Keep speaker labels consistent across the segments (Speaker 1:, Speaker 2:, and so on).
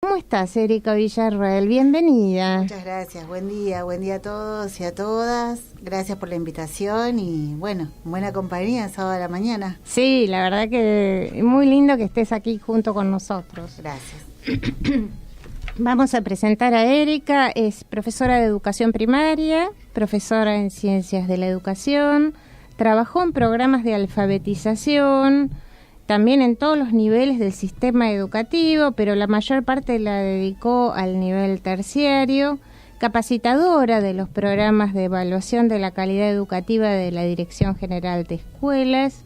Speaker 1: ¿Cómo estás, Erika Villarroel? Bienvenida.
Speaker 2: Muchas gracias, buen día a todos y a todas. Gracias por la invitación y bueno, buena compañía sábado a la mañana.
Speaker 1: Sí, la verdad que muy lindo que estés aquí junto con nosotros.
Speaker 2: Gracias.
Speaker 1: Vamos a presentar a Erika, es profesora de educación primaria, profesora en ciencias de la educación, trabajó en programas de alfabetización, también en todos los niveles del sistema educativo, pero la mayor parte la dedicó al nivel terciario, capacitadora de los programas de evaluación de la calidad educativa de la Dirección General de Escuelas.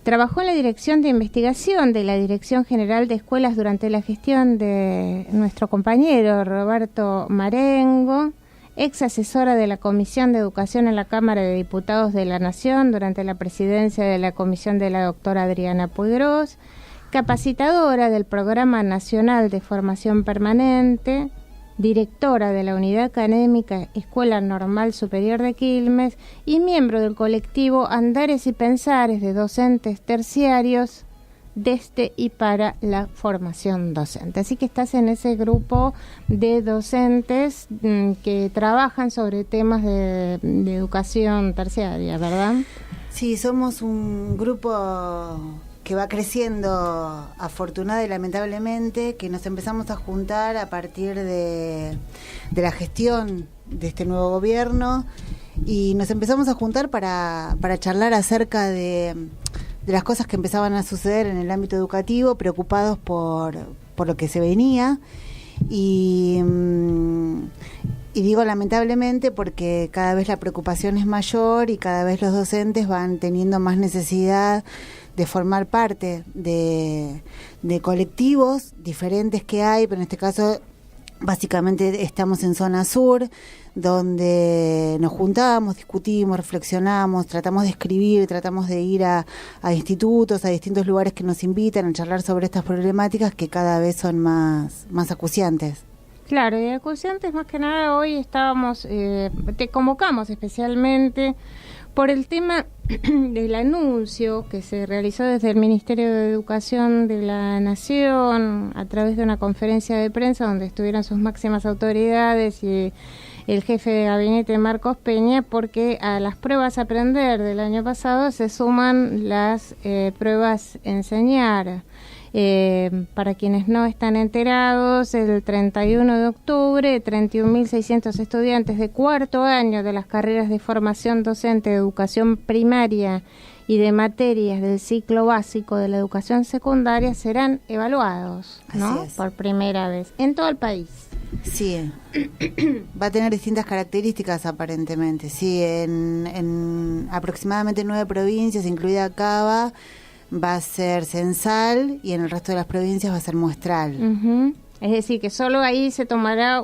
Speaker 1: Trabajó en la Dirección de Investigación de la Dirección General de Escuelas durante la gestión de nuestro compañero Roberto Marengo, ex asesora de la Comisión de Educación en la Cámara de Diputados de la Nación durante la presidencia de la comisión de la doctora Adriana Puigros, capacitadora del Programa Nacional de Formación Permanente, directora de la Unidad Académica Escuela Normal Superior de Quilmes y miembro del colectivo Andares y Pensares de docentes terciarios desde y para la formación docente. Así que estás en ese grupo de docentes que trabajan sobre temas de educación terciaria, ¿verdad?
Speaker 2: Sí, somos un grupo que va creciendo afortunada y lamentablemente, que nos empezamos a juntar a partir de la gestión de este nuevo gobierno y nos empezamos a juntar para charlar acerca de las cosas que empezaban a suceder en el ámbito educativo, preocupados por lo que se venía y digo lamentablemente porque cada vez la preocupación es mayor y cada vez los docentes van teniendo más necesidad de formar parte de colectivos diferentes que hay, pero en este caso básicamente estamos en zona sur, donde nos juntamos, discutimos, reflexionamos, tratamos de escribir, tratamos de ir a institutos, a distintos lugares que nos invitan a charlar sobre estas problemáticas que cada vez son más acuciantes.
Speaker 1: Claro, y acuciantes más que nada hoy estábamos, te convocamos especialmente por el tema del anuncio que se realizó desde el Ministerio de Educación de la Nación a través de una conferencia de prensa donde estuvieron sus máximas autoridades y el jefe de gabinete Marcos Peña, porque a las pruebas Aprender del año pasado se suman las pruebas Enseñar. Para quienes no están enterados, el 31 de octubre, 31.600 estudiantes de cuarto año de las carreras de formación docente de educación primaria y de materias del ciclo básico de la educación secundaria serán evaluados, ¿no? Por primera vez en todo el país.
Speaker 2: Sí, va a tener distintas características aparentemente. Sí, en aproximadamente 9 provincias, incluida Cava, va a ser censal y en el resto de las provincias va a ser muestral.
Speaker 1: Uh-huh. Es decir, que solo ahí se tomará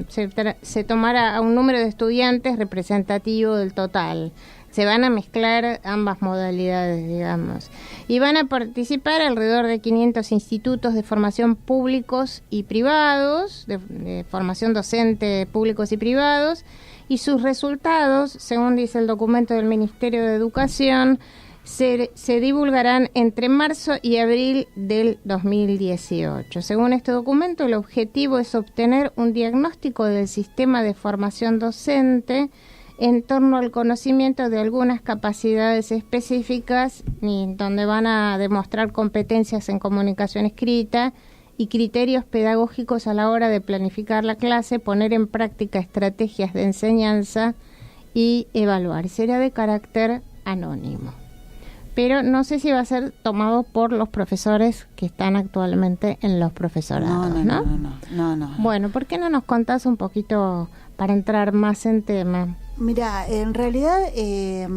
Speaker 1: se tomará un número de estudiantes representativo del total. Se van a mezclar ambas modalidades, digamos. Y van a participar alrededor de 500 institutos de formación públicos y privados, de formación docente públicos y privados, y sus resultados, según dice el documento del Ministerio de Educación, se divulgarán entre marzo y abril del 2018. Según este documento, el objetivo es obtener un diagnóstico del sistema de formación docente en torno al conocimiento de algunas capacidades específicas y donde van a demostrar competencias en comunicación escrita y criterios pedagógicos a la hora de planificar la clase, poner en práctica estrategias de enseñanza y evaluar. Será de carácter anónimo. Pero no sé si va a ser tomado por los profesores que están actualmente en los profesorados, ¿no? Bueno, ¿por qué no nos contás un poquito para entrar más en tema?
Speaker 2: Mira, en realidad es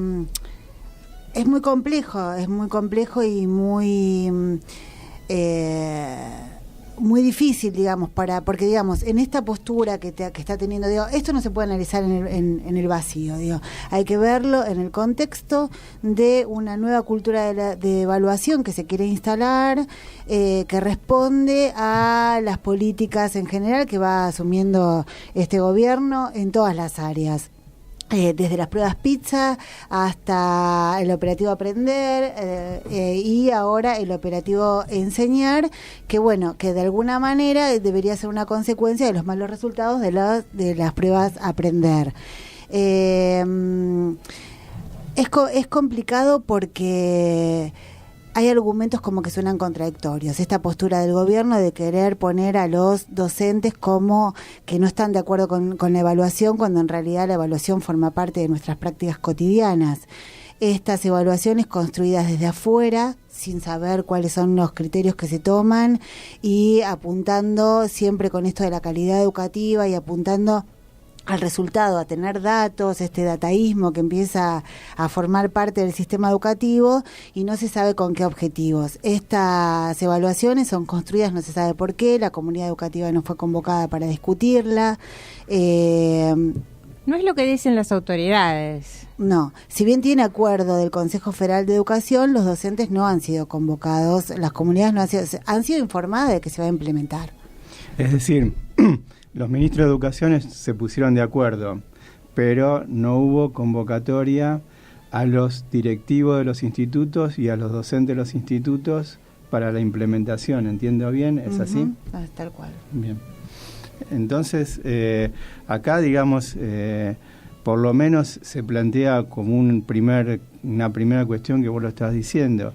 Speaker 2: muy complejo y muy difícil, digamos, porque digamos, en esta postura que está teniendo, digo, esto no se puede analizar en el vacío, digo, hay que verlo en el contexto de una nueva cultura de evaluación que se quiere instalar, que responde a las políticas en general que va asumiendo este gobierno en todas las áreas. desde las pruebas PISA hasta el operativo Aprender y ahora el operativo Enseñar, que bueno, que de alguna manera debería ser una consecuencia de los malos resultados de las pruebas Aprender. Es complicado porque hay argumentos como que suenan contradictorios. Esta postura del gobierno de querer poner a los docentes como que no están de acuerdo con la evaluación, cuando en realidad la evaluación forma parte de nuestras prácticas cotidianas. Estas evaluaciones construidas desde afuera, sin saber cuáles son los criterios que se toman y apuntando siempre con esto de la calidad educativa y apuntando al resultado, a tener datos, este dataísmo que empieza a formar parte del sistema educativo y no se sabe con qué objetivos. Estas evaluaciones son construidas, no se sabe por qué, la comunidad educativa no fue convocada para discutirla.
Speaker 1: No es lo que dicen las autoridades.
Speaker 2: No, si bien tiene acuerdo del Consejo Federal de Educación, los docentes no han sido convocados, las comunidades no han sido informadas de que se va a implementar.
Speaker 3: Es decir, los ministros de Educación se pusieron de acuerdo, pero no hubo convocatoria a los directivos de los institutos y a los docentes de los institutos para la implementación. ¿Entiendo bien? ¿Es así?
Speaker 2: Tal cual.
Speaker 3: Bien. Entonces, acá, digamos, por lo menos se plantea como una primera cuestión que vos lo estás diciendo.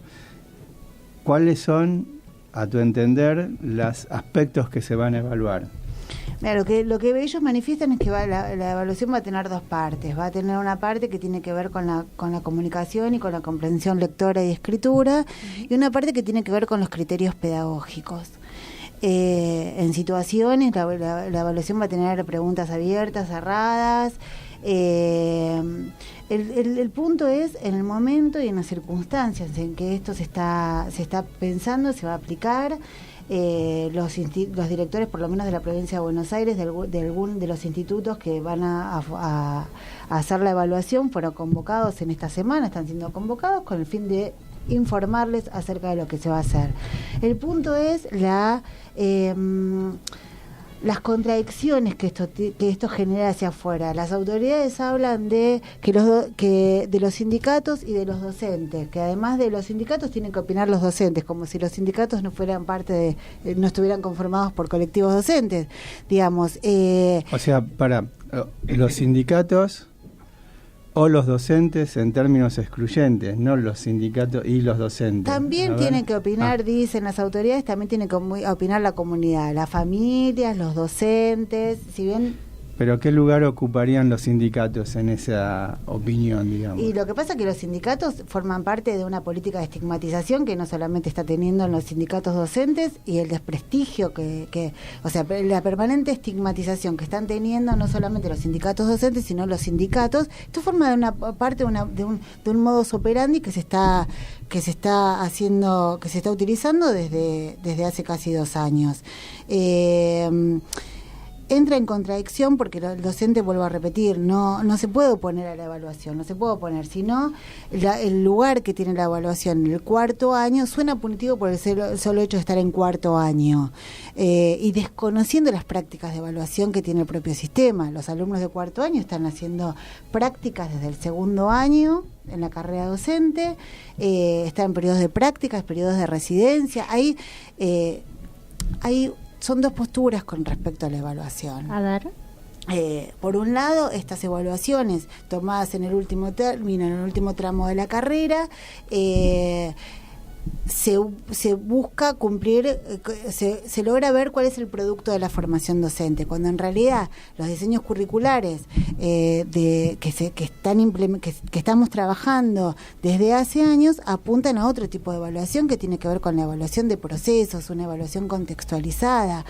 Speaker 3: ¿Cuáles son, a tu entender, los aspectos que se van a evaluar?
Speaker 2: Claro, lo que ellos manifiestan es que la evaluación va a tener dos partes. Va a tener una parte que tiene que ver con la comunicación y con la comprensión lectora y escritura, y una parte que tiene que ver con los criterios pedagógicos. En situaciones, la evaluación va a tener preguntas abiertas, cerradas. El punto es en el momento y en las circunstancias en que esto se está pensando, se va a aplicar. Los directores, por lo menos de la provincia de Buenos Aires, de algún de los institutos que van a hacer la evaluación, fueron convocados en esta semana, están siendo convocados con el fin de informarles acerca de lo que se va a hacer. El punto es las contradicciones que esto genera hacia afuera. Las autoridades hablan de de los sindicatos y de los docentes, que además de los sindicatos tienen que opinar los docentes, como si los sindicatos no fueran no estuvieran conformados por colectivos docentes, digamos.
Speaker 3: O sea, los sindicatos o los docentes en términos excluyentes, no los sindicatos y los docentes.
Speaker 2: También tienen que opinar, dicen las autoridades, también tiene que opinar la comunidad, las familias, los docentes, si bien...
Speaker 3: ¿Pero qué lugar ocuparían los sindicatos en esa opinión, digamos?
Speaker 2: Y lo que pasa es que los sindicatos forman parte de una política de estigmatización que no solamente está teniendo en los sindicatos docentes y el desprestigio o sea, la permanente estigmatización que están teniendo no solamente los sindicatos docentes, sino los sindicatos. Esto forma de una parte de un modus operandi que se está utilizando desde hace casi 2 años. Entra en contradicción porque el docente, vuelvo a repetir, no se puede oponer a la evaluación, no se puede oponer, sino el lugar que tiene la evaluación en el 4º año suena punitivo por el solo hecho de estar en 4º año y desconociendo las prácticas de evaluación que tiene el propio sistema. Los alumnos de 4º año están haciendo prácticas desde el 2º año en la carrera docente, están en periodos de prácticas, periodos de residencia. Son dos posturas con respecto a la evaluación.
Speaker 1: A ver.
Speaker 2: Por un lado, estas evaluaciones tomadas en el último término, en el último tramo de la carrera, se busca cumplir, se logra ver cuál es el producto de la formación docente, cuando en realidad los diseños curriculares que estamos trabajando desde hace años apuntan a otro tipo de evaluación que tiene que ver con la evaluación de procesos, una evaluación contextualizada.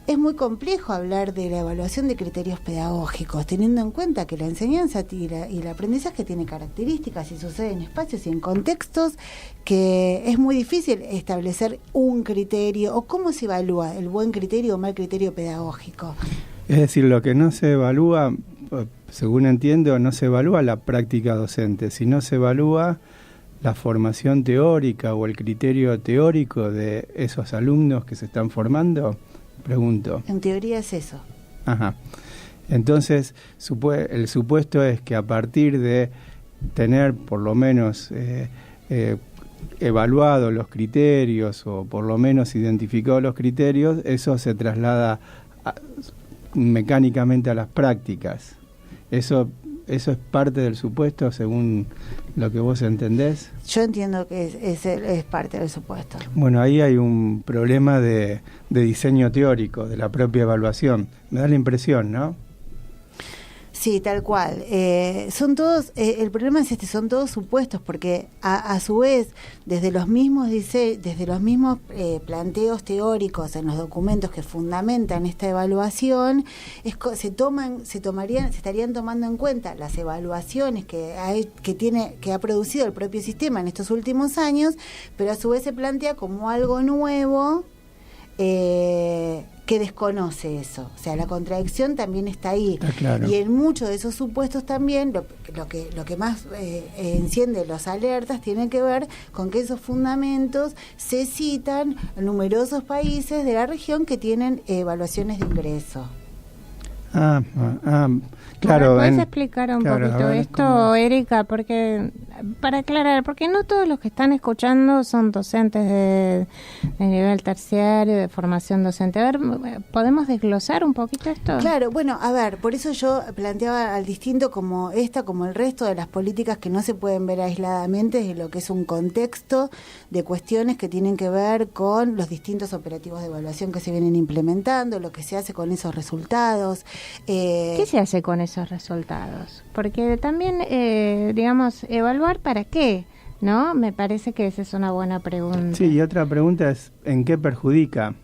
Speaker 2: Es muy complejo hablar de la evaluación de criterios pedagógicos, teniendo en cuenta que la enseñanza y el aprendizaje tiene características y sucede en espacios y en contextos que es muy difícil establecer un criterio o cómo se evalúa el buen criterio o mal criterio pedagógico.
Speaker 3: Es decir, lo que no se evalúa, según entiendo, no se evalúa la práctica docente, sino se evalúa la formación teórica o el criterio teórico de esos alumnos que se están formando. Pregunto.
Speaker 2: En teoría es eso.
Speaker 3: Ajá. Entonces, el supuesto es que a partir de tener por lo menos evaluado los criterios o por lo menos identificado los criterios, eso se traslada mecánicamente a las prácticas. Eso es parte del supuesto, según lo que vos entendés.
Speaker 2: Yo entiendo que es parte del supuesto.
Speaker 3: Bueno, ahí hay un problema de diseño teórico de la propia evaluación. Me da la impresión, ¿no?
Speaker 2: Sí, tal cual. Son todos, el problema es son todos supuestos, porque a su vez, desde los mismos planteos teóricos en los documentos que fundamentan esta evaluación, se estarían tomando en cuenta las evaluaciones que ha producido el propio sistema en estos últimos años, pero a su vez se plantea como algo nuevo que desconoce eso. O sea, la contradicción también está ahí.
Speaker 3: Está claro.
Speaker 2: Y en muchos de esos supuestos también, lo que más enciende los alertas tiene que ver con que esos fundamentos se citan en numerosos países de la región que tienen evaluaciones de ingreso.
Speaker 3: Claro.
Speaker 1: ¿Puedes explicar un poquito esto, Erika? Porque, para aclarar, porque no todos los que están escuchando son docentes de nivel terciario, de formación docente. A ver, ¿podemos desglosar un poquito esto?
Speaker 2: Claro, bueno, a ver, por eso yo planteaba al distinto como el resto de las políticas que no se pueden ver aisladamente de lo que es un contexto de cuestiones que tienen que ver con los distintos operativos de evaluación que se vienen implementando, lo que se hace con esos resultados.
Speaker 1: ¿Qué se hace con esos resultados? Porque también, digamos, ¿evaluar para qué? ¿No? Me parece que esa es una buena pregunta.
Speaker 3: Sí, y otra pregunta es, ¿en qué perjudica?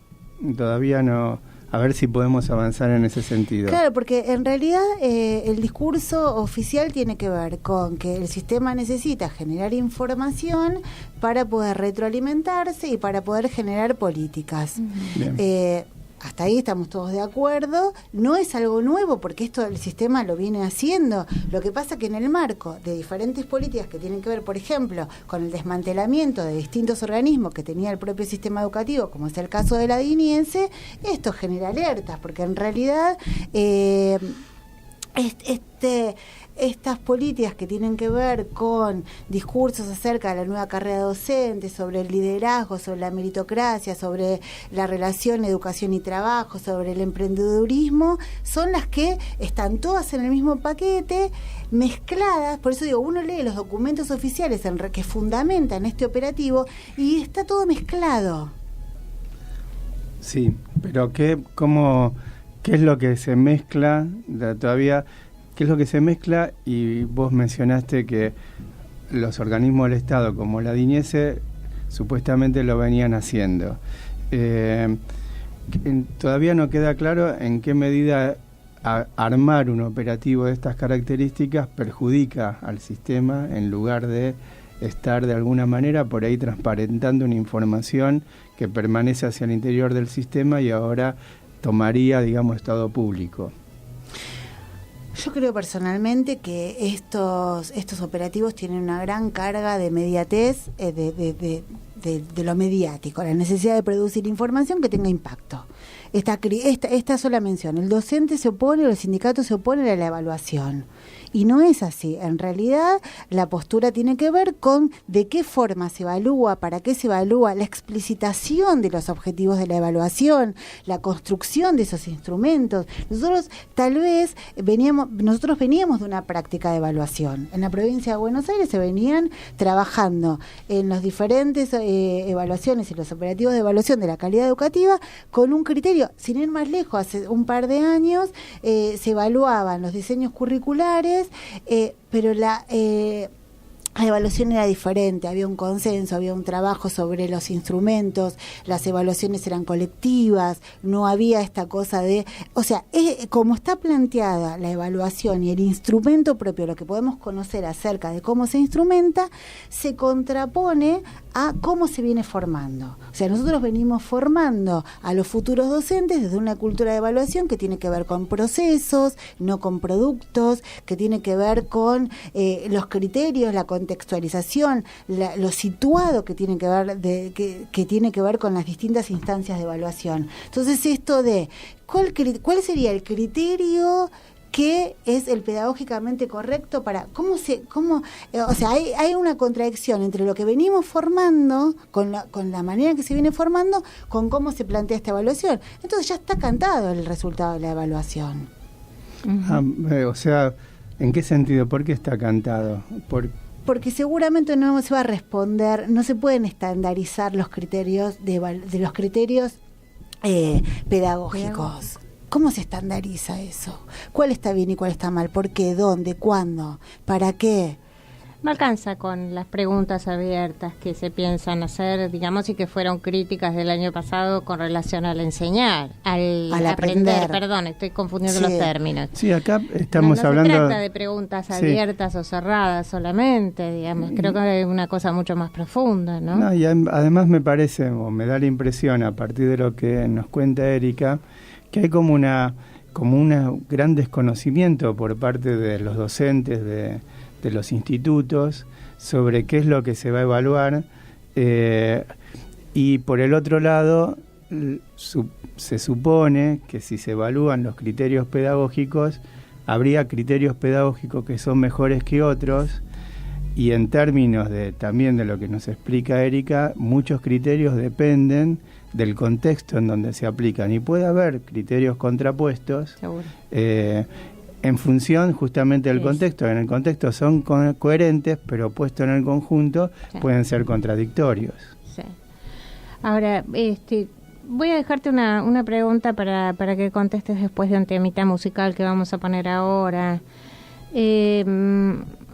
Speaker 3: Todavía no... A ver si podemos avanzar en ese sentido.
Speaker 2: Claro, porque en realidad el discurso oficial tiene que ver con que el sistema necesita generar información para poder retroalimentarse y para poder generar políticas.
Speaker 3: Bien.
Speaker 2: Hasta ahí estamos todos de acuerdo. No es algo nuevo porque esto el sistema lo viene haciendo. Lo que pasa que en el marco de diferentes políticas que tienen que ver, por ejemplo, con el desmantelamiento de distintos organismos que tenía el propio sistema educativo, como es el caso de la DINIENSE, esto genera alertas, porque en realidad estas políticas que tienen que ver con discursos acerca de la nueva carrera docente, sobre el liderazgo, sobre la meritocracia, sobre la relación educación y trabajo, sobre el emprendedurismo, son las que están todas en el mismo paquete, mezcladas. Por eso digo, uno lee los documentos oficiales que fundamentan este operativo y está todo mezclado.
Speaker 3: Sí, pero ¿qué es lo que se mezcla todavía? ¿Qué es lo que se mezcla? Y vos mencionaste que los organismos del Estado, como la DINIESE, supuestamente lo venían haciendo. Todavía no queda claro en qué medida armar un operativo de estas características perjudica al sistema en lugar de estar de alguna manera por ahí transparentando una información que permanece hacia el interior del sistema y ahora tomaría, digamos, estado público.
Speaker 2: Yo creo personalmente que estos operativos tienen una gran carga de inmediatez, de lo mediático, la necesidad de producir información que tenga impacto. Esta sola mención, el docente se opone, o el sindicato se opone a la evaluación. Y no es así. En realidad, la postura tiene que ver con de qué forma se evalúa, para qué se evalúa, la explicitación de los objetivos de la evaluación, la construcción de esos instrumentos. Nosotros veníamos de una práctica de evaluación. En la provincia de Buenos Aires se venían trabajando en las diferentes evaluaciones y los operativos de evaluación de la calidad educativa con un criterio, sin ir más lejos, hace un par de años se evaluaban los diseños curriculares, pero la evaluación era diferente, había un consenso, había un trabajo sobre los instrumentos, las evaluaciones eran colectivas, no había esta cosa de... O sea, como está planteada la evaluación y el instrumento propio, lo que podemos conocer acerca de cómo se instrumenta, se contrapone a cómo se viene formando. O sea, nosotros venimos formando a los futuros docentes desde una cultura de evaluación que tiene que ver con procesos, no con productos, que tiene que ver con los criterios, la contextualización, lo situado que tiene que ver que tiene que ver con las distintas instancias de evaluación. Entonces, esto de ¿cuál sería el criterio qué es el pedagógicamente correcto para o sea, hay una contradicción entre lo que venimos formando con la manera que se viene formando con cómo se plantea esta evaluación. Entonces ya está cantado el resultado de la evaluación.
Speaker 3: O sea, ¿en qué sentido? ¿Por qué está cantado?
Speaker 2: Porque seguramente no se va a responder, no se pueden estandarizar los criterios de los criterios pedagógicos. ¿Cómo se estandariza eso? ¿Cuál está bien y cuál está mal? ¿Por qué? ¿Dónde? ¿Cuándo? ¿Para qué?
Speaker 1: No alcanza con las preguntas abiertas que se piensan hacer, digamos, y que fueron críticas del año pasado con relación al enseñar, al aprender. Perdón, estoy confundiendo los términos.
Speaker 3: Sí, acá estamos hablando...
Speaker 1: No se trata de preguntas abiertas o cerradas solamente, digamos. Creo que es una cosa mucho más profunda, ¿no?
Speaker 3: No, y además me parece, o me da la impresión, a partir de lo que nos cuenta Erika, que hay como un gran desconocimiento por parte de los docentes de los institutos sobre qué es lo que se va a evaluar, y por el otro lado se supone que si se evalúan los criterios pedagógicos habría criterios pedagógicos que son mejores que otros, y en términos también de lo que nos explica Erika, muchos criterios dependen del contexto en donde se aplican, y puede haber criterios contrapuestos en función justamente del contexto. En el contexto son coherentes, pero puesto en el conjunto pueden ser contradictorios.
Speaker 1: Sí. Ahora, voy a dejarte una pregunta para que contestes después de un temita musical que vamos a poner ahora.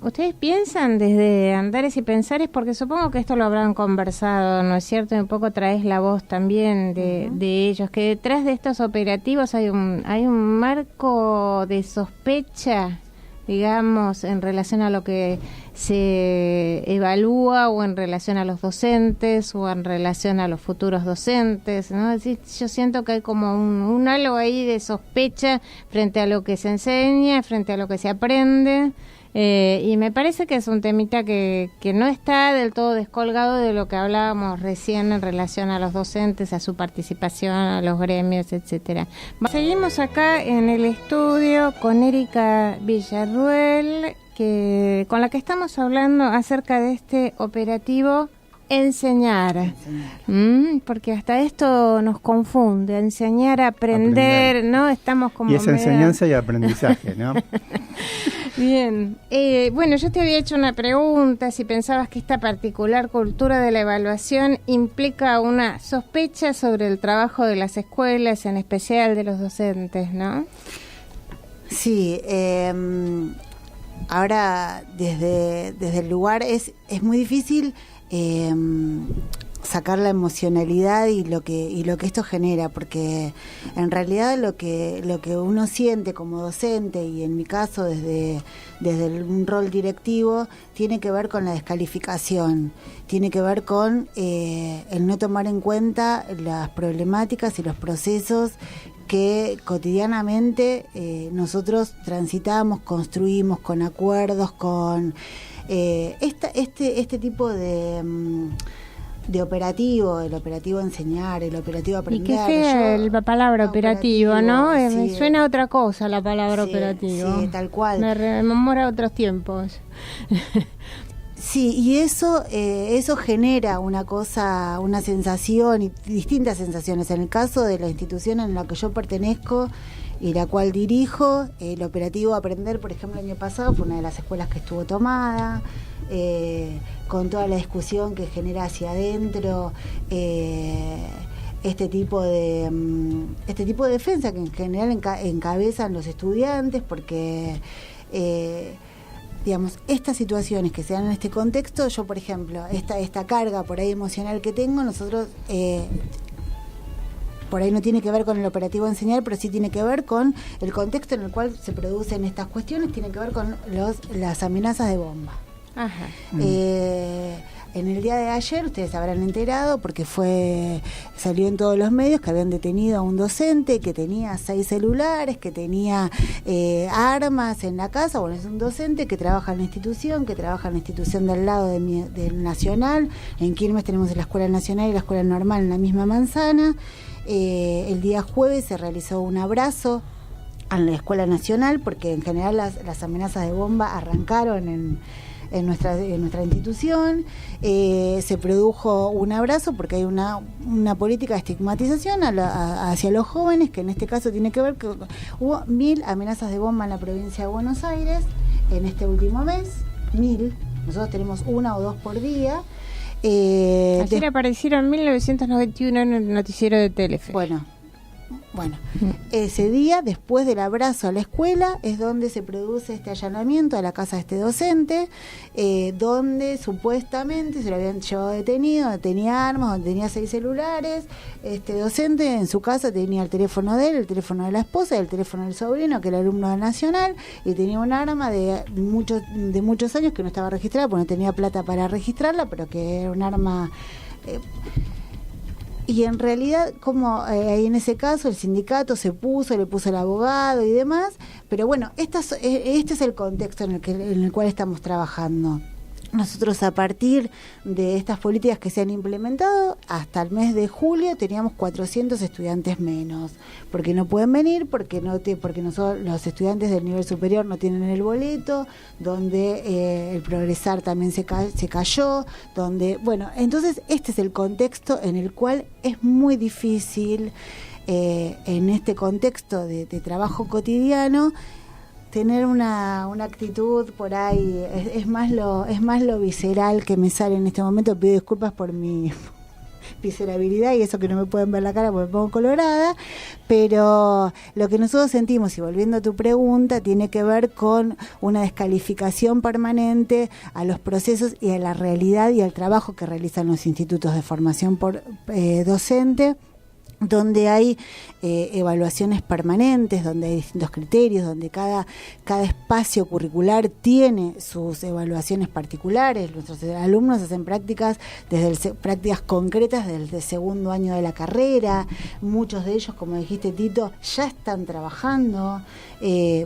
Speaker 1: ¿Ustedes piensan desde Andares y Pensares? Porque supongo que esto lo habrán conversado, ¿no es cierto? Y un poco traes la voz también de ellos, que detrás de estos operativos hay un marco de sospecha, digamos, en relación a lo que se evalúa, o en relación a los docentes, o en relación a los futuros docentes, ¿no? Es decir, yo siento que hay como un halo ahí de sospecha frente a lo que se enseña, frente a lo que se aprende. Y me parece que es un temita que no está del todo descolgado de lo que hablábamos recién en relación a los docentes, a su participación, a los gremios, etcétera. Seguimos acá en el estudio con Erika Villarruel, con la que estamos hablando acerca de este operativo Enseñar. Porque hasta esto nos confunde, enseñar, aprender, ¿no? Estamos como...
Speaker 3: Y es enseñanza y aprendizaje, ¿no?
Speaker 1: Bien, bueno, yo te había hecho una pregunta, si pensabas que esta particular cultura de la evaluación implica una sospecha sobre el trabajo de las escuelas, en especial de los docentes, ¿no?
Speaker 2: Sí, ahora desde el lugar es muy difícil sacar la emocionalidad y lo que esto genera, porque en realidad lo que uno siente como docente, y en mi caso desde un rol directivo, tiene que ver con la descalificación, tiene que ver con el no tomar en cuenta las problemáticas y los procesos que cotidianamente nosotros transitamos, construimos con acuerdos, con este tipo de operativo, el operativo enseñar, el operativo aprender.
Speaker 1: Y qué fea la palabra operativo, ¿no?
Speaker 2: Sí.
Speaker 1: Me suena a otra cosa la palabra operativo.
Speaker 2: Sí, tal cual.
Speaker 1: Me rememora otros tiempos.
Speaker 2: Sí, y eso genera una sensación y distintas sensaciones. En el caso de la institución en la que yo pertenezco y la cual dirijo, el operativo Aprender, por ejemplo, el año pasado fue una de las escuelas que estuvo tomada, con toda la discusión que genera hacia adentro este tipo de defensa que en general encabezan los estudiantes, porque digamos, estas situaciones que se dan en este contexto, yo por ejemplo, esta carga por ahí emocional que tengo, nosotros por ahí no tiene que ver con el operativo Enseñar, pero sí tiene que ver con el contexto en el cual se producen estas cuestiones, tiene que ver con las amenazas de bomba.
Speaker 1: Ajá.
Speaker 2: En el día de ayer, ustedes se habrán enterado, porque salió en todos los medios que habían detenido a un docente que tenía 6 celulares, que tenía armas en la casa. Bueno, es un docente que trabaja en la institución, del lado del Nacional. En Quilmes tenemos la Escuela Nacional y la Escuela Normal en la misma manzana. El día jueves se realizó un abrazo la Escuela Nacional, porque en general las amenazas de bomba arrancaron en nuestra institución. Se produjo un abrazo porque hay una política de estigmatización hacia los jóvenes, que en este caso tiene que ver que hubo 1000 amenazas de bomba en la provincia de Buenos Aires en este último mes. 1000. Nosotros tenemos 1 o 2 por día.
Speaker 1: Ayer aparecieron 1991 en el noticiero de Telefe.
Speaker 2: Bueno, ese día, después del abrazo a la escuela, es donde se produce este allanamiento a la casa de este docente, donde supuestamente se lo habían llevado detenido, donde tenía armas, donde tenía 6 celulares. Este docente en su casa tenía el teléfono de él, el teléfono de la esposa y el teléfono del sobrino, que era alumno del Nacional, y tenía un arma de muchos años que no estaba registrada, porque no tenía plata para registrarla, pero que era un arma... Y en realidad, como ahí en ese caso el sindicato le puso el abogado y demás, pero bueno, este es el contexto en el cual estamos trabajando. Nosotros, a partir de estas políticas que se han implementado, hasta el mes de julio teníamos 400 estudiantes menos, porque no pueden venir, porque los estudiantes del nivel superior no tienen el boleto, donde el progresar también se cayó, entonces este es el contexto en el cual es muy difícil, en este contexto de trabajo cotidiano, tener una actitud por ahí. Es más lo visceral que me sale en este momento. Pido disculpas por mi viscerabilidad y eso que no me pueden ver la cara porque me pongo colorada, pero lo que nosotros sentimos, y volviendo a tu pregunta, tiene que ver con una descalificación permanente a los procesos y a la realidad y al trabajo que realizan los institutos de formación docente, donde hay evaluaciones permanentes, donde hay distintos criterios, donde cada espacio curricular tiene sus evaluaciones particulares. Nuestros alumnos hacen prácticas concretas desde el segundo año de la carrera. Muchos de ellos, como dijiste, Tito, ya están trabajando.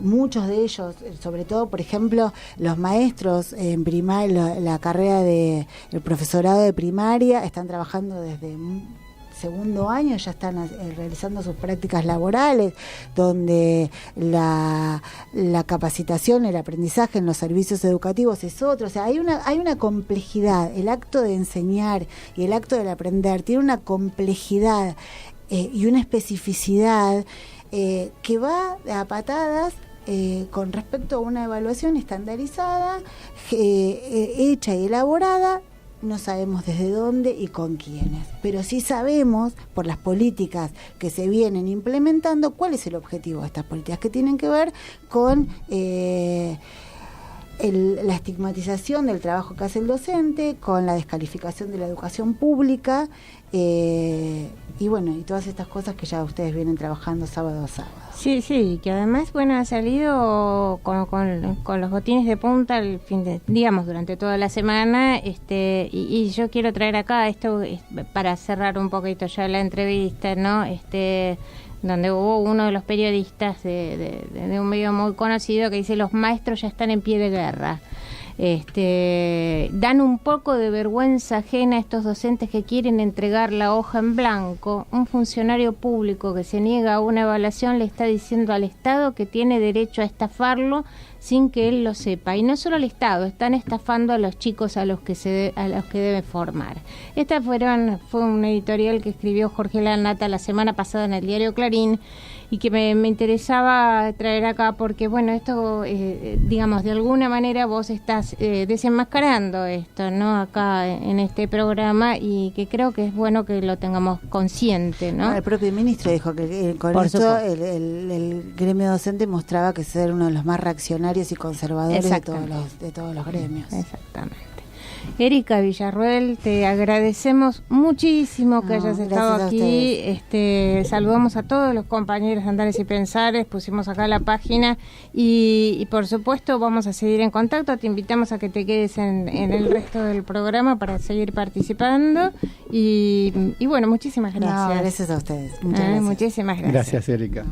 Speaker 2: Muchos de ellos, sobre todo, por ejemplo, los maestros en primaria, la carrera el profesorado de primaria, están trabajando desde segundo año, ya están realizando sus prácticas laborales, donde la capacitación, el aprendizaje en los servicios educativos es otro. O sea, hay una complejidad. El acto de enseñar y el acto del aprender tiene una complejidad y una especificidad que va a patadas con respecto a una evaluación estandarizada, hecha y elaborada. No sabemos desde dónde y con quiénes, pero sí sabemos, por las políticas que se vienen implementando, cuál es el objetivo de estas políticas, que tienen que ver con la estigmatización del trabajo que hace el docente, con la descalificación de la educación pública, y todas estas cosas que ya ustedes vienen trabajando sábado a sábado.
Speaker 1: Sí, que además, ha salido con los botines de punta el durante toda la semana, y yo quiero traer acá esto para cerrar un poquito ya la entrevista, ¿no? Donde hubo uno de los periodistas de un medio muy conocido que dice: los maestros ya están en pie de guerra. Dan un poco de vergüenza ajena a estos docentes que quieren entregar la hoja en blanco. Un funcionario público que se niega a una evaluación le está diciendo al Estado que tiene derecho a estafarlo sin que él lo sepa. Y no solo al Estado, están estafando a los chicos a los que debe formar. Esta fue un editorial que escribió Jorge Lanata la semana pasada en el diario Clarín, y que me interesaba traer acá porque, esto, de alguna manera vos estás desenmascarando esto, ¿no? Acá en este programa, y que creo que es bueno que lo tengamos consciente, ¿no?
Speaker 2: El propio ministro dijo que con esto el gremio docente mostraba que ser uno de los más reaccionarios y conservadores de todos los gremios.
Speaker 1: Exactamente. Erika Villarroel, te agradecemos muchísimo que hayas estado aquí. Saludamos a todos los compañeros de Andares y Pensares, pusimos acá la página y por supuesto vamos a seguir en contacto. Te invitamos a que te quedes en el resto del programa para seguir participando y muchísimas gracias.
Speaker 2: No, gracias a ustedes. Muchas gracias.
Speaker 1: Muchísimas gracias.
Speaker 3: Gracias, Erika.